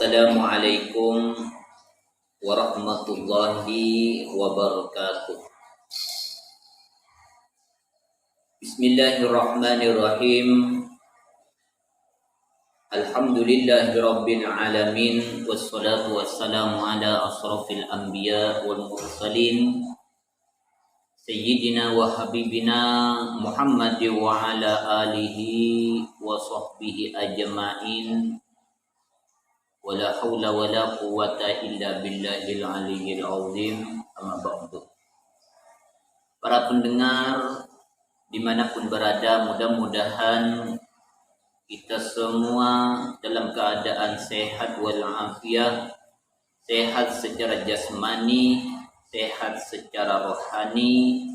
Assalamualaikum warahmatullahi wabarakatuh. Bismillahirrahmanirrahim. Alhamdulillahirabbil alamin wassalatu wassalamu ala asrofil anbiya wal mursalin sayyidina wa habibina Muhammad wa ala alihi wa sahbihi ajma'in. Wala haula wala quwwata illa billahil aliyyil azim. Amma ba'du. Para pendengar dimanapun berada, mudah-mudahan kita semua dalam keadaan sehat walafiat, sehat secara jasmani, sehat secara rohani,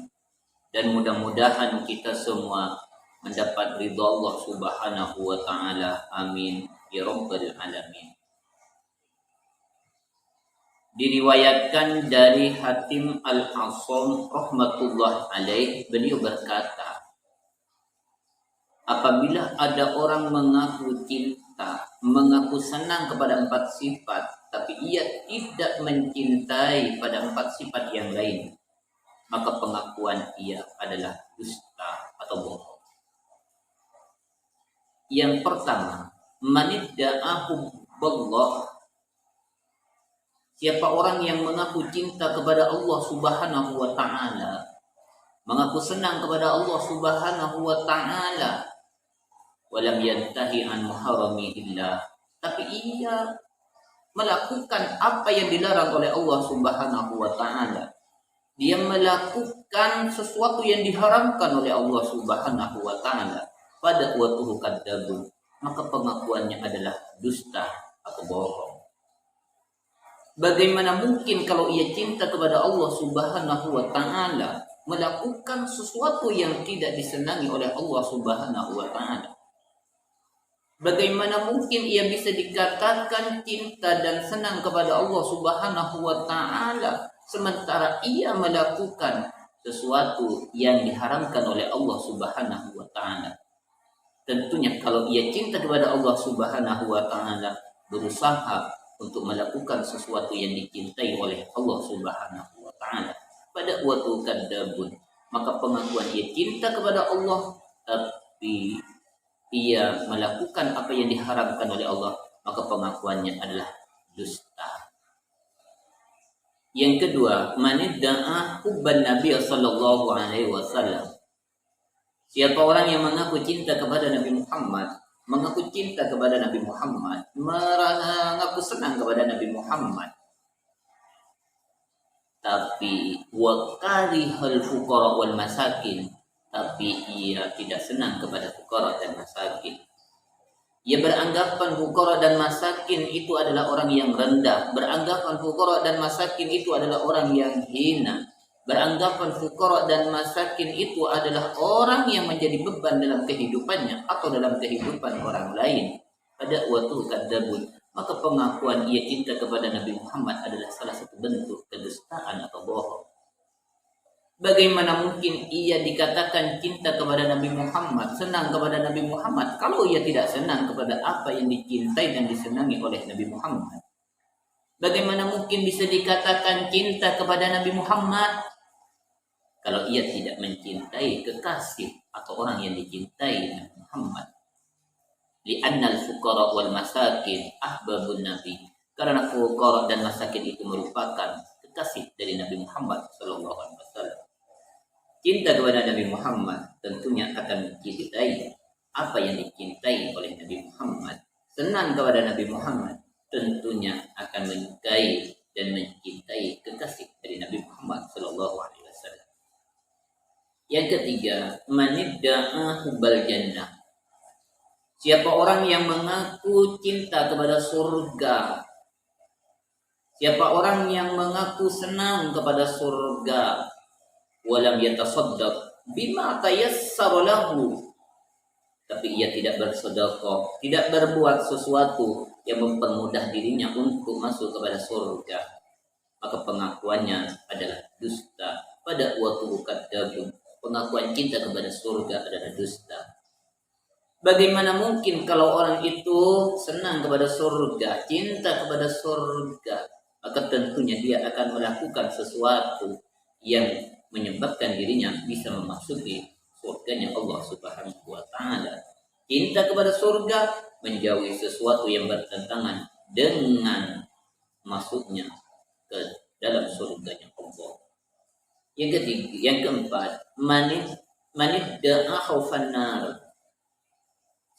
dan mudah-mudahan kita semua mendapat ridha Allah Subhanahu wa taala. Amin ya rabbal alamin. Diriwayatkan dari Hatim Al-Asam rahmatullah alaih, beliau berkata, apabila ada orang mengaku cinta, mengaku senang kepada 4 sifat, tapi ia tidak mencintai pada 4 sifat yang lain, maka pengakuan ia adalah dusta atau bohong. Yang pertama, manidda'ahu billah. Siapa orang yang mengaku cinta kepada Allah Subhanahu wa taala, mengaku senang kepada Allah Subhanahu wa taala, walam yantahi an muharramillah, tapi ia melakukan apa yang dilarang oleh Allah Subhanahu wa taala. Dia melakukan sesuatu yang diharamkan oleh Allah Subhanahu wa taala. Pada waktu kadzabun, maka pengakuannya adalah dusta atau bohong. Bagaimana mungkin kalau ia cinta kepada Allah Subhanahu wa taala melakukan sesuatu yang tidak disenangi oleh Allah Subhanahu wa taala? Bagaimana mungkin ia bisa dikatakan cinta dan senang kepada Allah Subhanahu wa taala sementara ia melakukan sesuatu yang diharamkan oleh Allah Subhanahu wa taala? Tentunya kalau ia cinta kepada Allah Subhanahu wa taala, berusaha untuk melakukan sesuatu yang dicintai oleh Allah Subhanahu wa taala. Pada waktu kadzabun, maka pengakuan ia cinta kepada Allah tapi ia melakukan apa yang diharamkan oleh Allah, maka pengakuannya adalah dusta. Yang kedua, manidda'a hubban Nabi sallallahu alaihi wasallam. Siapa orang yang mengaku cinta kepada Nabi Muhammad, mengaku cinta kepada Nabi Muhammad, mengaku senang kepada Nabi Muhammad, tapi wa karihal fuqara wal masakin, tapi ia tidak senang kepada fuqara dan masakin. Ia beranggapan fuqara dan masakin itu adalah orang yang rendah, beranggapan fuqara dan masakin itu adalah orang yang hina, beranggapan fuqara dan masakin itu adalah orang yang menjadi beban dalam kehidupannya atau dalam kehidupan orang lain. Pada waktu kadzabun, maka pengakuan ia cinta kepada Nabi Muhammad adalah salah satu bentuk kedustaan atau bohong. Bagaimana mungkin ia dikatakan cinta kepada Nabi Muhammad, senang kepada Nabi Muhammad, kalau ia tidak senang kepada apa yang dicintai dan disenangi oleh Nabi Muhammad? Bagaimana mungkin bisa dikatakan cinta kepada Nabi Muhammad kalau ia tidak mencintai kekasih atau orang yang dicintai Nabi Muhammad? Li'annal fuqara wal masakin ahbabun Nabi. Karena fuqara dan masakin itu merupakan kekasih dari Nabi Muhammad sallallahu alaihi wasallam. Cinta kepada Nabi Muhammad tentunya akan mencintai apa yang dicintai oleh Nabi Muhammad. Senang kepada Nabi Muhammad tentunya akan menyukai dan mencintai kekasih dari Nabi Muhammad sallallahu alaihi wasallam. Yang ketiga, manidda'a hubbal jannah. Siapa orang yang mengaku cinta kepada surga, siapa orang yang mengaku senang kepada surga, walam yatasaddaq bima tayassara lahu, tapi ia tidak bersedekah, tidak berbuat sesuatu yang mempermudah dirinya untuk masuk kepada surga, maka pengakuannya adalah dusta. Pada waktu kadzabun, pengakuan cinta kepada surga adalah dusta. Bagaimana mungkin kalau orang itu senang kepada surga, cinta kepada surga, maka tentunya dia akan melakukan sesuatu yang menyebabkan dirinya bisa memasuki surganya Allah Subhanahu wa taala. Cinta kepada surga menjauhi sesuatu yang bertentangan dengan masuknya ke dalam surganya Allah. Yang ketiga, yang keempat, manid da'a khaufan nar.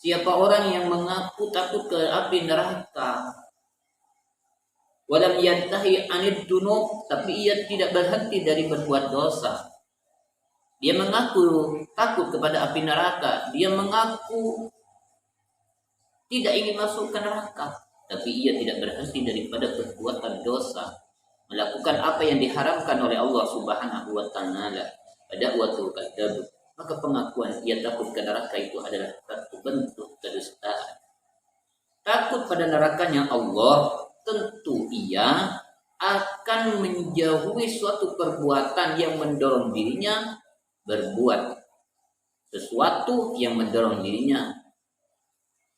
Siapa orang yang mengaku takut ke api neraka, walam yantahi anid dunub, tapi ia tidak berhenti dari berbuat dosa. Dia mengaku takut kepada api neraka, dia mengaku tidak ingin masuk ke neraka, tapi ia tidak berhenti daripada perbuatan dosa, melakukan apa yang diharamkan oleh Allah Subhanahu wa taala. Pada waktu kadzab, maka pengakuan ia takut ke neraka itu adalah satu bentuk kedustaan. Takut pada nerakanya Allah, tentu ia akan menjauhi suatu perbuatan yang mendorong dirinya berbuat sesuatu yang mendorong dirinya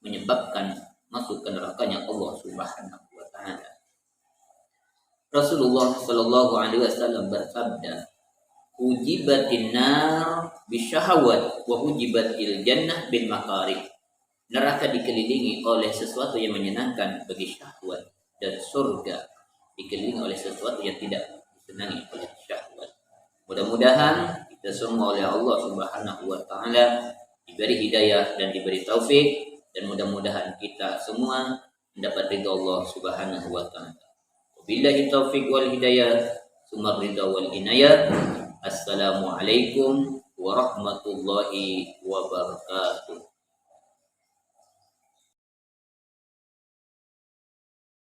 menyebabkan masuk ke nerakanya Allah Subhanahu wa taala. Rasulullah sallallahu alaihi wasallam bersabda, "Ujibatin nar bisyahawat wa ujibatil jannah bil makarih." Neraka dikelilingi oleh sesuatu yang menyenangkan bagi syahwat, dan surga dikelilingi oleh sesuatu yang tidak disenangi oleh syahwat. Mudah-mudahan kita semua oleh Allah Subhanahu wa taala diberi hidayah dan diberi taufik, dan mudah-mudahan kita semua mendapat ridha Allah Subhanahu wa taala. Wabillahi taufik wal hidayah, summa ridha wal inayah. Assalamualaikum warahmatullahi wabarakatuh.